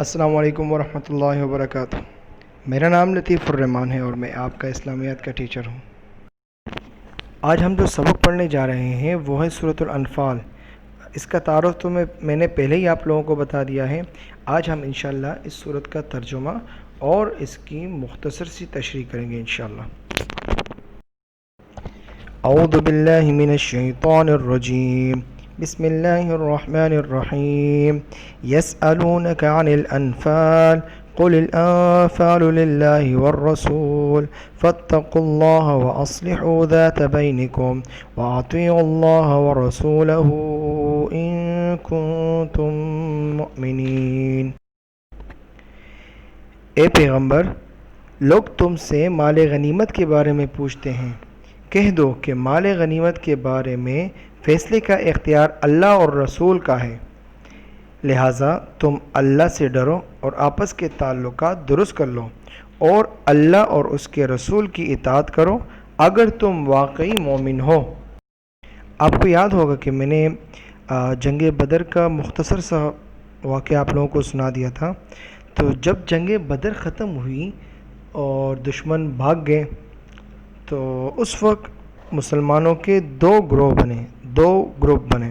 السلام علیکم ورحمۃ اللہ وبرکاتہ۔ میرا نام لطیف الرحمان ہے اور میں آپ کا اسلامیات کا ٹیچر ہوں۔ آج ہم جو سبق پڑھنے جا رہے ہیں وہ ہے سورۃ الانفال۔ اس کا تعارف تو میں نے پہلے ہی آپ لوگوں کو بتا دیا ہے۔ آج ہم انشاءاللہ اس سورت کا ترجمہ اور اس کی مختصر سی تشریح کریں گے انشاءاللہ۔ اعوذ باللہ من الشیطان الرجیم، بسم اللہ الرحمن الرحیم۔ یسألونک عن الانفال قل الانفال للہ والرسول فاتقوا اللہ واصلحوا ذات بینکم واطیعوا اللہ ورسولہ ان کنتم مؤمنین۔ اے پیغمبر، لوگ تم سے مال غنیمت کے بارے میں پوچھتے ہیں، کہہ دو کہ مال غنیمت کے بارے میں فیصلے کا اختیار اللہ اور رسول کا ہے، لہٰذا تم اللہ سے ڈرو اور آپس کے تعلقات درست کر لو اور اللہ اور اس کے رسول کی اطاعت کرو اگر تم واقعی مومن ہو۔ آپ کو یاد ہوگا کہ میں نے جنگ بدر کا مختصر سا واقعہ آپ لوگوں کو سنا دیا تھا۔ تو جب جنگ بدر ختم ہوئی اور دشمن بھاگ گئے تو اس وقت مسلمانوں کے دو گروپ بنے۔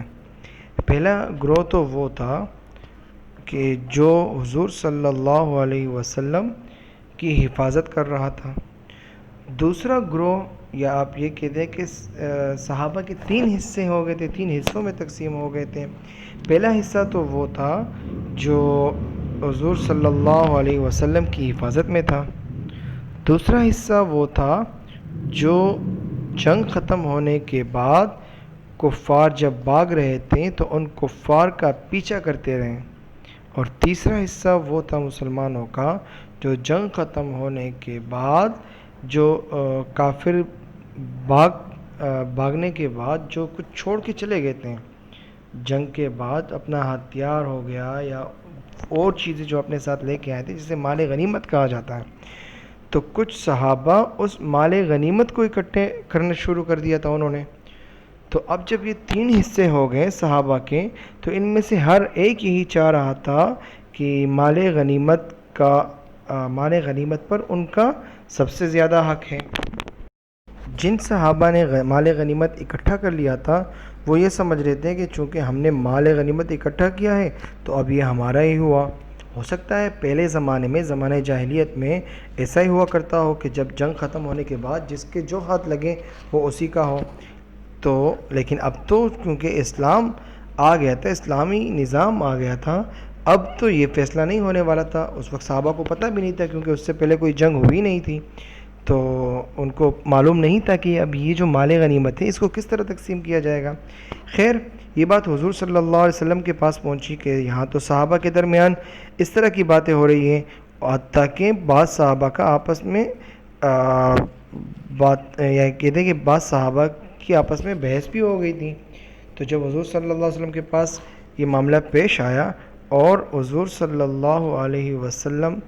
پہلا گروہ تو وہ تھا کہ جو حضور صلی اللہ علیہ وسلم کی حفاظت کر رہا تھا۔ دوسرا گروہ، یا آپ یہ کہہ دیں کہ صحابہ کے تین حصے ہو گئے تھے، تین حصوں میں تقسیم ہو گئے تھے۔ پہلا حصہ تو وہ تھا جو حضور صلی اللہ علیہ وسلم کی حفاظت میں تھا۔ دوسرا حصہ وہ تھا جو جنگ ختم ہونے کے بعد کفار جب بھاگ رہے تھے تو ان کفار کا پیچھا کرتے رہے۔ اور تیسرا حصہ وہ تھا مسلمانوں کا جو جنگ ختم ہونے کے بعد جو کافر بھاگنے کے بعد جو کچھ چھوڑ کے چلے گئے تھے، جنگ کے بعد اپنا ہتھیار ہو گیا یا اور چیزیں جو اپنے ساتھ لے کے آئے تھے، جسے مال غنیمت کہا جاتا ہے۔ تو کچھ صحابہ اس مال غنیمت کو اکٹھے کرنا شروع کر دیا تھا انہوں نے۔ تو اب جب یہ تین حصے ہو گئے صحابہ کے، تو ان میں سے ہر ایک یہی چاہ رہا تھا کہ مال غنیمت پر ان کا سب سے زیادہ حق ہے۔ جن صحابہ نے مال غنیمت اکٹھا کر لیا تھا وہ یہ سمجھ رہے تھے کہ چونکہ ہم نے مال غنیمت اکٹھا کیا ہے تو اب یہ ہمارا ہی ہوا۔ ہو سکتا ہے پہلے زمانے میں، زمانہ جاہلیت میں ایسا ہی ہوا کرتا ہو کہ جب جنگ ختم ہونے کے بعد جس کے جو ہاتھ لگے وہ اسی کا ہو۔ تو لیکن اب تو کیونکہ اسلام آ گیا تھا، اسلامی نظام آ گیا تھا، اب تو یہ فیصلہ نہیں ہونے والا تھا۔ اس وقت صحابہ کو پتہ بھی نہیں تھا کیونکہ اس سے پہلے کوئی جنگ ہوئی نہیں تھی، تو ان کو معلوم نہیں تھا کہ اب یہ جو مال غنیمت ہے اس کو کس طرح تقسیم کیا جائے گا۔ خیر، یہ بات حضور صلی اللہ علیہ وسلم کے پاس پہنچی کہ یہاں تو صحابہ کے درمیان اس طرح کی باتیں ہو رہی ہیں، حتیٰ کہ بعض صحابہ کا آپس میں یا کہتے ہیں کہ بعض صحابہ کی آپس میں بحث بھی ہو گئی تھی۔ تو جب حضور صلی اللہ علیہ وسلم کے پاس یہ معاملہ پیش آیا اور حضور صلی اللہ علیہ وسلم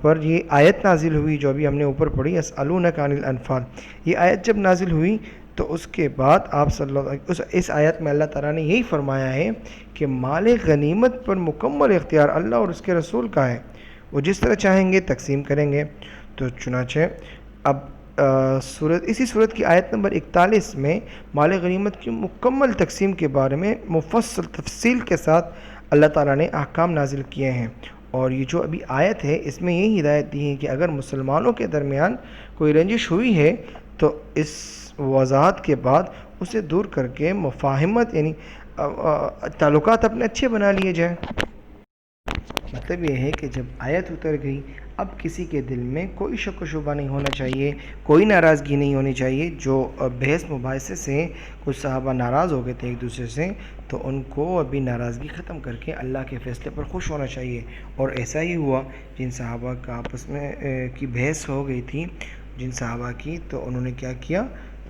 پر یہ آیت نازل ہوئی جو ابھی ہم نے اوپر پڑھی، یسألونک عن الانفال، یہ آیت جب نازل ہوئی تو اس کے بعد آپ صلی اللہ اس آیت میں اللہ تعالیٰ نے یہی فرمایا ہے کہ مال غنیمت پر مکمل اختیار اللہ اور اس کے رسول کا ہے، وہ جس طرح چاہیں گے تقسیم کریں گے۔ تو چنانچہ اب اسی صورت کی آیت نمبر 41 میں مال غنیمت کی مکمل تقسیم کے بارے میں مفصل تفصیل کے ساتھ اللہ تعالیٰ نے احکام نازل کیے ہیں۔ اور یہ جو ابھی آیت ہے اس میں یہی ہدایت دی ہے کہ اگر مسلمانوں کے درمیان کوئی رنجش ہوئی ہے تو اس وضاحت کے بعد اسے دور کر کے مفاہمت یعنی تعلقات اپنے اچھے بنا لیے جائیں۔ مطلب یہ ہے کہ جب آیت اتر گئی اب کسی کے دل میں کوئی شک و شبہ نہیں ہونا چاہیے، کوئی ناراضگی نہیں ہونی چاہیے۔ جو بحث مباحثے سے کچھ صحابہ ناراض ہو گئے تھے ایک دوسرے سے، تو ان کو ابھی ناراضگی ختم کر کے اللہ کے فیصلے پر خوش ہونا چاہیے۔ اور ایسا ہی ہوا، جن صحابہ کا آپس میں کی بحث ہو گئی تھی جن صحابہ کی، تو انہوں نے کیا کیا،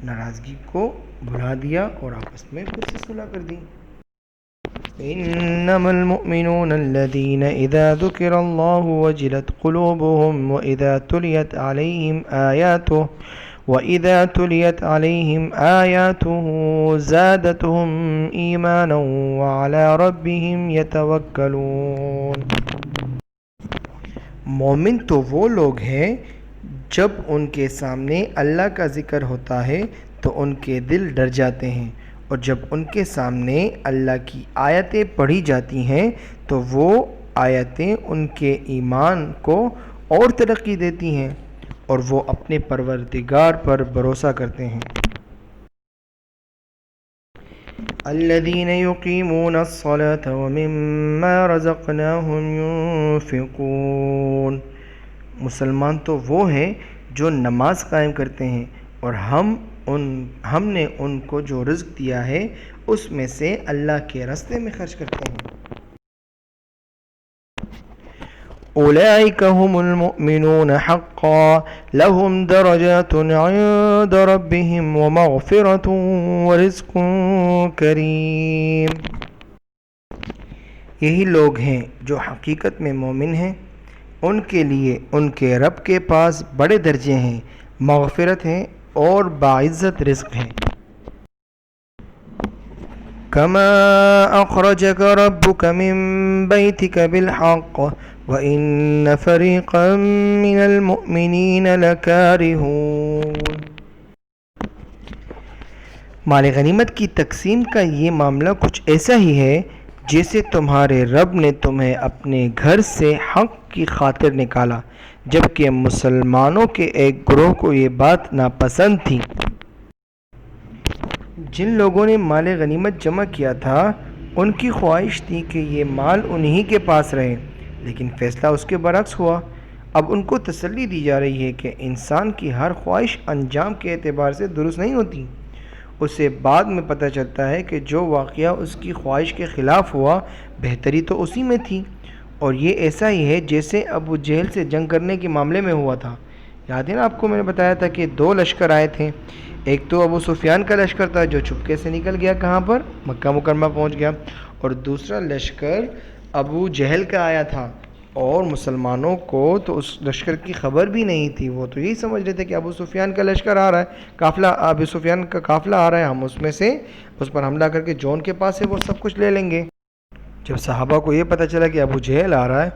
ناراضگی کو بھلا دیا اور آپس میں پھر سے صلح کر دی۔ إنما المؤمنون الذين إذا ذكر الله وجلت قلوبهم وإذا تليت عليهم آياته زادتهم إيمانا وعلى ربهم يتوكلون۔ مومن تو وہ لوگ ہیں جب ان کے سامنے اللہ کا ذکر ہوتا ہے تو ان کے دل ڈر جاتے ہیں، اور جب ان کے سامنے اللہ کی آیتیں پڑھی جاتی ہیں تو وہ آیتیں ان کے ایمان کو اور ترقی دیتی ہیں اور وہ اپنے پروردگار پر بھروسہ کرتے ہیں۔ الذين يقيمون الصلاة ومما رزقناهم ينفقون، مسلمان تو وہ ہیں جو نماز قائم کرتے ہیں اور ہم نے ان کو جو رزق دیا ہے اس میں سے اللہ کے راستے میں خرچ کرتے ہیں۔ اولئک هم المؤمنون حقا لهم درجات عند ربهم ومغفرة ورزق کریم، یہی لوگ ہیں جو حقیقت میں مومن ہیں، ان کے لیے ان کے رب کے پاس بڑے درجے ہیں، مغفرت ہیں اور باعزت رزق ہیں۔ کما اخرجک ربک من بیتک بالحق وان فریقا من المؤمنین لکارہون، مال غنیمت کی تقسیم کا یہ معاملہ کچھ ایسا ہی ہے جیسے تمہارے رب نے تمہیں اپنے گھر سے حق کی خاطر نکالا، جبکہ مسلمانوں کے ایک گروہ کو یہ بات ناپسند تھی۔ جن لوگوں نے مال غنیمت جمع کیا تھا ان کی خواہش تھی کہ یہ مال انہی کے پاس رہے، لیکن فیصلہ اس کے برعکس ہوا۔ اب ان کو تسلی دی جا رہی ہے کہ انسان کی ہر خواہش انجام کے اعتبار سے درست نہیں ہوتی، اسے بعد میں پتہ چلتا ہے کہ جو واقعہ اس کی خواہش کے خلاف ہوا بہتری تو اسی میں تھی، اور یہ ایسا ہی ہے جیسے ابو جہل سے جنگ کرنے کے معاملے میں ہوا تھا۔ یاد ہے نا آپ کو میں نے بتایا تھا کہ دو لشکر آئے تھے، ایک تو ابو سفیان کا لشکر تھا جو چپکے سے نکل گیا، کہاں پر؟ مکہ مکرمہ پہنچ گیا، اور دوسرا لشکر ابو جہل کا آیا تھا، اور مسلمانوں کو تو اس لشکر کی خبر بھی نہیں تھی، وہ تو یہی سمجھ رہے تھے کہ ابو سفیان کا لشکر آ رہا ہے، قافلہ ابو سفیان کا قافلہ آ رہا ہے، ہم اس میں سے اس پر حملہ کر کے جو ان کے پاس ہے وہ سب کچھ لے لیں گے۔ جب صحابہ کو یہ پتہ چلا کہ ابو جہل آ رہا ہے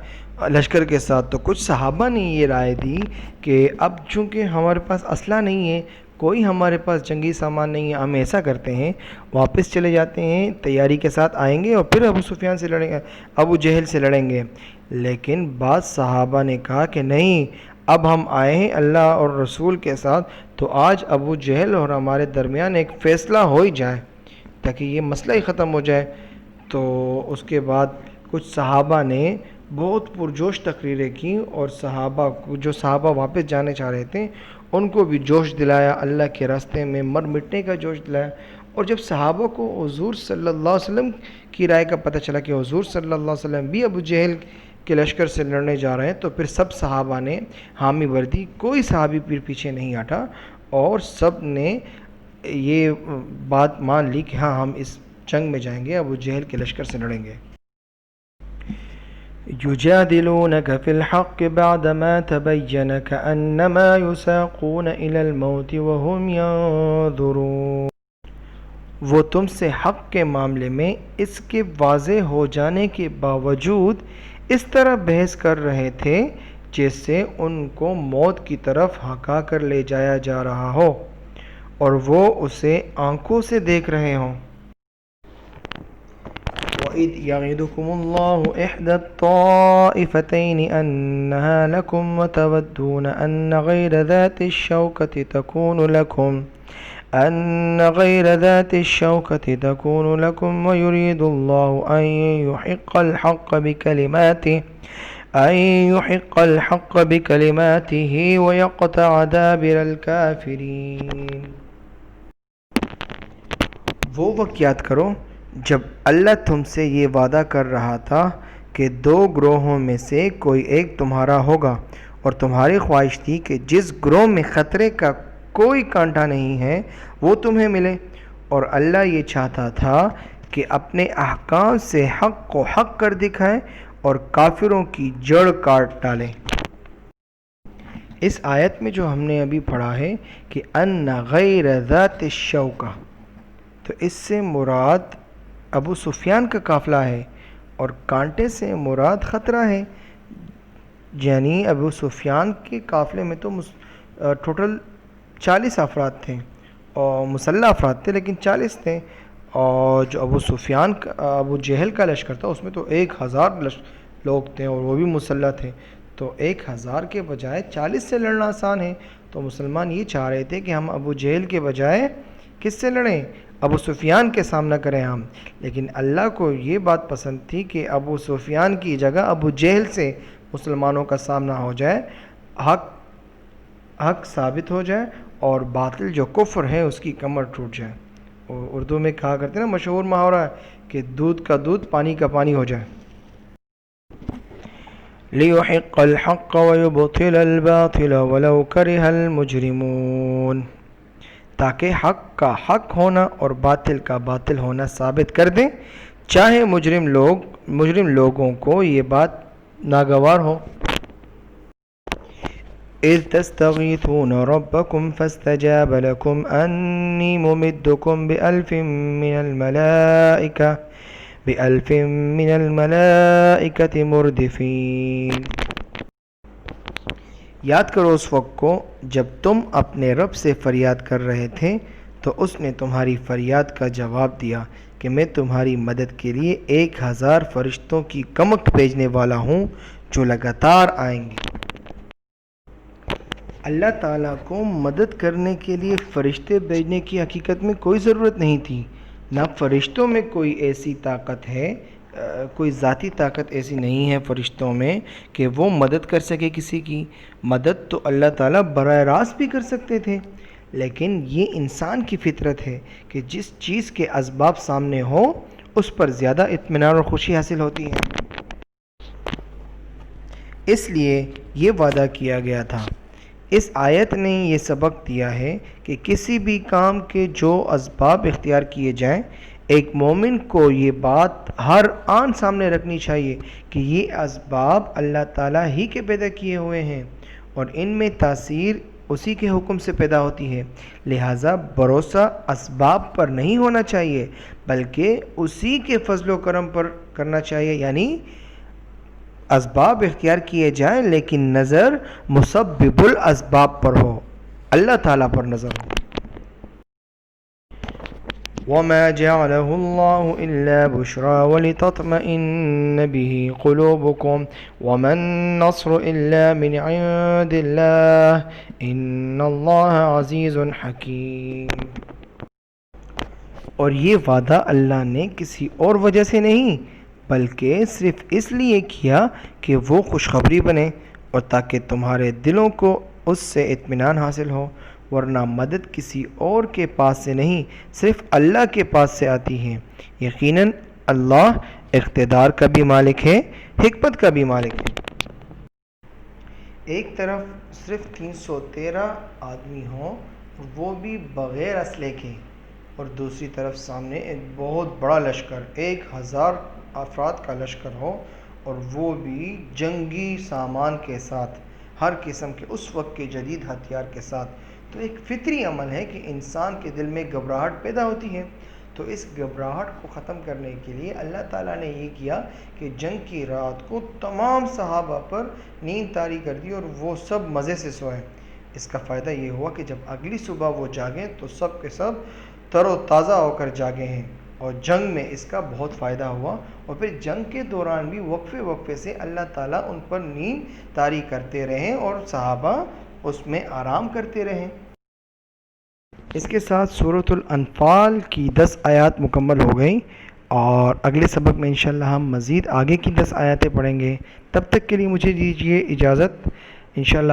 لشکر کے ساتھ، تو کچھ صحابہ نے یہ رائے دی کہ اب چونکہ ہمارے پاس اسلحہ نہیں ہے، کوئی ہمارے پاس جنگی سامان نہیں ہے، ہم ایسا کرتے ہیں واپس چلے جاتے ہیں، تیاری کے ساتھ آئیں گے اور پھر ابو سفیان سے لڑیں گے، ابو جہل سے لڑیں گے۔ لیکن بعض صحابہ نے کہا کہ نہیں، اب ہم آئے ہیں اللہ اور رسول کے ساتھ، تو آج ابو جہل اور ہمارے درمیان ایک فیصلہ ہو ہی جائے تاکہ یہ مسئلہ ہی ختم ہو جائے۔ تو اس کے بعد کچھ صحابہ نے بہت پرجوش تقریریں کی، اور جو صحابہ واپس جانے چاہ رہے تھے ان کو بھی جوش دلایا، اللہ کے راستے میں مر مٹنے کا جوش دلایا۔ اور جب صحابہ کو حضور صلی اللہ علیہ وسلم کی رائے کا پتہ چلا کہ حضور صلی اللہ علیہ وسلم بھی ابو جہل کے لشکر سے لڑنے جا رہے ہیں، تو پھر سب صحابہ نے حامی وردی، کوئی صحابی پھر پیچھے نہیں ہٹا، اور سب نے یہ بات مان لی کہ ہاں ہم اس جنگ میں جائیں گے، ابو جہل کے لشکر سے لڑیں گے۔ یجادلونک فی الحق بعدما تبین کأنما یساقون الی الموت وهم ینظرون، وہ تم سے حق کے معاملے میں اس کے واضح ہو جانے کے باوجود اس طرح بحث کر رہے تھے جیسے ان کو موت کی طرف ہکا کر لے جایا جا رہا ہو اور وہ اسے آنکھوں سے دیکھ رہے ہوں۔ وَإِذْ يَعِدُكُمُ اللَّهُ إِحْدَى الطَّائِفَتَيْنِ أَنَّهَا لَكُمْ وَتَوَدُّونَ أَنَّ غَيْرَ ذَاتِ الشَّوْكَةِ تَكُونُ لَكُمْ وَيُرِيدُ اللَّهُ أَن يُحِقَّ الْحَقَّ بِكَلِمَاتِهِ وَيَقْطَعَ دَابِرَ الْكَافِرِينَ۔ وہ وقت یاد کرو جب اللہ تم سے یہ وعدہ کر رہا تھا کہ دو گروہوں میں سے کوئی ایک تمہارا ہوگا، اور تمہاری خواہش تھی کہ جس گروہ میں خطرے کا کوئی کانٹا نہیں ہے وہ تمہیں ملے، اور اللہ یہ چاہتا تھا کہ اپنے احکام سے حق کو حق کر دکھائے اور کافروں کی جڑ کاٹ ڈالے۔ اس آیت میں جو ہم نے ابھی پڑھا ہے کہ ان غیر ذات الشوکہ، تو اس سے مراد ابو سفیان کا قافلہ ہے، اور کانٹے سے مراد خطرہ ہے۔ یعنی ابو سفیان کے قافلے میں تو ٹوٹل 40 افراد تھے اور مسلح افراد تھے، لیکن 40 تھے، اور جو ابو جہل کا لشکر تھا اس میں تو 1000 لوگ تھے اور وہ بھی مسلح تھے، تو 1000 کے بجائے 40 سے لڑنا آسان ہے۔ تو مسلمان یہ چاہ رہے تھے کہ ہم ابو جہل کے بجائے کس سے لڑیں، ابو سفیان کے سامنا کریں ہم، لیکن اللہ کو یہ بات پسند تھی کہ ابو سفیان کی جگہ ابو جہل سے مسلمانوں کا سامنا ہو جائے، حق ثابت ہو جائے اور باطل جو کفر ہے اس کی کمر ٹوٹ جائے۔ اور اردو میں کہا کرتے ہیں نا، مشہور محاورہ ہے کہ دودھ کا دودھ پانی کا پانی ہو جائے۔ لِيُحِقَّ الْحَقَّ وَيُبْطِلَ الْبَاطِلَ وَلَوْ كَرِهَ الْمُجْرِمُونَ، تاکہ حق کا حق ہونا اور باطل کا باطل ہونا ثابت کر دیں، چاہے مجرم لوگوں کو یہ بات ناگوار ہو۔ إِذْ تَسْتَغِيثُونَ رَبَّكُمْ فَاسْتَجَابَ لَكُمْ أَنِّي مُمِدُّكُمْ بِأَلْفٍ مِّنَ الْمَلَائِكَةِ مُرْدِفِينَ۔ یاد کرو اس وقت کو جب تم اپنے رب سے فریاد کر رہے تھے تو اس نے تمہاری فریاد کا جواب دیا کہ میں تمہاری مدد کے لیے 1000 فرشتوں کی کمک بھیجنے والا ہوں جو لگاتار آئیں گے۔ اللہ تعالیٰ کو مدد کرنے کے لیے فرشتے بھیجنے کی حقیقت میں کوئی ضرورت نہیں تھی، نہ فرشتوں میں کوئی ایسی طاقت ہے، کوئی ذاتی طاقت ایسی نہیں ہے فرشتوں میں کہ وہ مدد کر سکے کسی کی۔ مدد تو اللہ تعالیٰ براہ راست بھی کر سکتے تھے، لیکن یہ انسان کی فطرت ہے کہ جس چیز کے اسباب سامنے ہو اس پر زیادہ اطمینان اور خوشی حاصل ہوتی ہے، اس لیے یہ وعدہ کیا گیا تھا۔ اس آیت نے یہ سبق دیا ہے کہ کسی بھی کام کے جو اسباب اختیار کیے جائیں، ایک مومن کو یہ بات ہر آن سامنے رکھنی چاہیے کہ یہ اسباب اللہ تعالیٰ ہی کے پیدا کیے ہوئے ہیں اور ان میں تاثیر اسی کے حکم سے پیدا ہوتی ہے، لہٰذا بھروسہ اسباب پر نہیں ہونا چاہیے بلکہ اسی کے فضل و کرم پر کرنا چاہیے، یعنی اسباب اختیار کیے جائیں لیکن نظر مسبب الاسباب پر ہو، اللہ تعالیٰ پر نظر ہو۔ وَمَا جَعَلَهُ اللَّهُ إِلَّا بُشْرَىٰ وَلِتَطْمَئِنَّ بِهِ قُلُوبُكُمْ وَمَا النَّصْرُ إِلَّا مِنْ عِندِ اللَّهِ إِنَّ اللَّهَ عَزِيزٌ حَكِيمٌ۔ اور یہ وعدہ اللہ نے کسی اور وجہ سے نہیں بلکہ صرف اس لیے کیا کہ وہ خوشخبری بنے اور تاکہ تمہارے دلوں کو اس سے اطمینان حاصل ہو، ورنہ مدد کسی اور کے پاس سے نہیں صرف اللہ کے پاس سے آتی ہے۔ یقیناً اللہ اقتدار کا بھی مالک ہے، حکمت کا بھی مالک ہے۔ ایک طرف صرف 313 آدمی ہوں وہ بھی بغیر اسلحے کے، اور دوسری طرف سامنے ایک بہت بڑا لشکر 1000 افراد کا لشکر ہو اور وہ بھی جنگی سامان کے ساتھ، ہر قسم کے اس وقت کے جدید ہتھیار کے ساتھ، تو ایک فطری عمل ہے کہ انسان کے دل میں گھبراہٹ پیدا ہوتی ہے۔ تو اس گھبراہٹ کو ختم کرنے کے لیے اللہ تعالیٰ نے یہ کیا کہ جنگ کی رات کو تمام صحابہ پر نیند طاری کر دی اور وہ سب مزے سے سوئے۔ اس کا فائدہ یہ ہوا کہ جب اگلی صبح وہ جاگیں تو سب کے سب تر و تازہ ہو کر جاگے ہیں، اور جنگ میں اس کا بہت فائدہ ہوا۔ اور پھر جنگ کے دوران بھی وقفے سے اللہ تعالیٰ ان پر نیند طاری کرتے رہے اور صحابہ اس میں آرام کرتے رہے۔ اس کے ساتھ سورۃ الانفال کی 10 آیات مکمل ہو گئیں، اور اگلے سبق میں انشاءاللہ ہم مزید آگے کی 10 آیاتیں پڑھیں گے۔ تب تک کے لیے مجھے دیجیے اجازت، انشاءاللہ